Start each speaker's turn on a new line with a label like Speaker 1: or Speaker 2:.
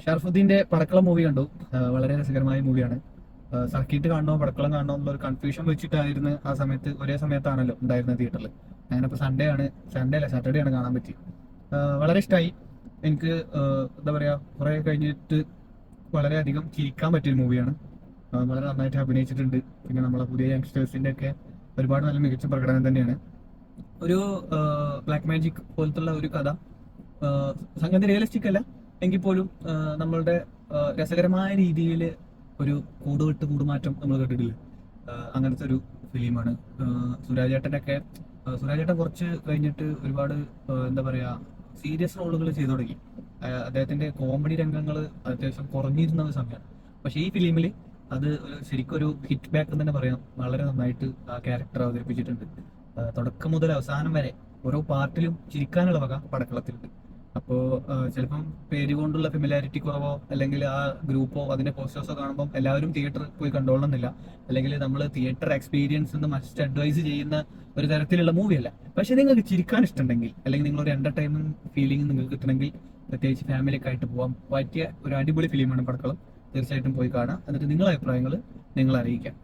Speaker 1: ഷർഫുദ്ദീന്റെ പടക്കളം movie കണ്ടു. വളരെ രസകരമായ മൂവിയാണ്. സർക്കിട്ട് കാണണോ പടക്കളം കാണണോ എന്നുള്ള ഒരു കൺഫ്യൂഷൻ വെച്ചിട്ടായിരുന്നു ആ സമയത്ത്, ഒരേ സമയത്താണല്ലോ ഉണ്ടായിരുന്നത് തിയേറ്ററിൽ. അങ്ങനെ ഇപ്പോൾ സൺഡേ അല്ല സാറ്റർഡേ ആണ് കാണാൻ പറ്റി. വളരെ ഇഷ്ടമായി എനിക്ക്. എന്താ പറയുക, കുറെ കഴിഞ്ഞിട്ട് വളരെയധികം ചിരിക്കാൻ പറ്റിയ മൂവിയാണ്. വളരെ നന്നായിട്ട് അഭിനയിച്ചിട്ടുണ്ട്. പിന്നെ നമ്മളെ പുതിയ യങ്സ്റ്റേഴ്സിന്റെ ഒക്കെ ഒരുപാട് നല്ല മികച്ച പ്രകടനം തന്നെയാണ്. ഒരു ബ്ലാക്ക് മാജിക് പോലത്തുള്ള ഒരു കഥ. സംഗതി റിയലിസ്റ്റിക് അല്ല എങ്കിൽ പോലും നമ്മളുടെ രസകരമായ രീതിയിൽ ഒരു കൂടുവിട്ട് കൂടുമാറ്റം നമ്മൾ കേട്ടിട്ടില്ല. അങ്ങനത്തെ ഒരു ഫിലിമാണ്. സുരാജേട്ടൻ കുറച്ച് കഴിഞ്ഞിട്ട് ഒരുപാട് എന്താ പറയാ സീരിയസ് റോളുകൾ ചെയ്തു തുടങ്ങി. അദ്ദേഹത്തിന്റെ കോമഡി രംഗങ്ങൾ അത്യാവശ്യം കുറഞ്ഞിരുന്ന ഒരു സമയമാണ്. പക്ഷെ ഈ ഫിലിമിൽ അത് ശരിക്കും ഒരു ഹിറ്റ് ബാക്ക് എന്ന് തന്നെ പറയാം. വളരെ നന്നായിട്ട് ആ ക്യാരക്ടർ അവതരിപ്പിച്ചിട്ടുണ്ട്. തുടക്കം മുതൽ അവസാനം വരെ ഓരോ പാർട്ടിലും ചിരിക്കാനുള്ള വക പടക്കളത്തിലുണ്ട്. അപ്പോ ചിലപ്പം പേര് കൊണ്ടുള്ള ഫെമിലാരിറ്റി കുറവോ അല്ലെങ്കിൽ ആ ഗ്രൂപ്പോ അതിന്റെ പോസ്റ്റേഴ്സോ കാണുമ്പോൾ എല്ലാവരും തിയേറ്ററിൽ പോയി കണ്ടോളണമെന്നില്ല. അല്ലെങ്കിൽ നമ്മൾ തിയേറ്റർ എക്സ്പീരിയൻസ് എന്ന് മസ്റ്റ് അഡ്വൈസ് ചെയ്യുന്ന ഒരു തരത്തിലുള്ള മൂവിയല്ല. പക്ഷെ നിങ്ങൾക്ക് ചിരിക്കാൻ ഇഷ്ടമുണ്ടെങ്കിൽ അല്ലെങ്കിൽ നിങ്ങളൊരു എന്റർടൈൻമെന്റ് ഫീലിംഗ് നിങ്ങൾക്ക് കിട്ടണമെങ്കിൽ, പ്രത്യേകിച്ച് ഫാമിലിയൊക്കെ ആയിട്ട് പോകാൻ പറ്റിയ ഒരു അടിപൊളി ഫിലിമാണ് പടക്കളം. തീർച്ചയായിട്ടും പോയി കാണാം. എന്നിട്ട് നിങ്ങളുടെ അഭിപ്രായങ്ങൾ നിങ്ങൾ അറിയിക്കാം.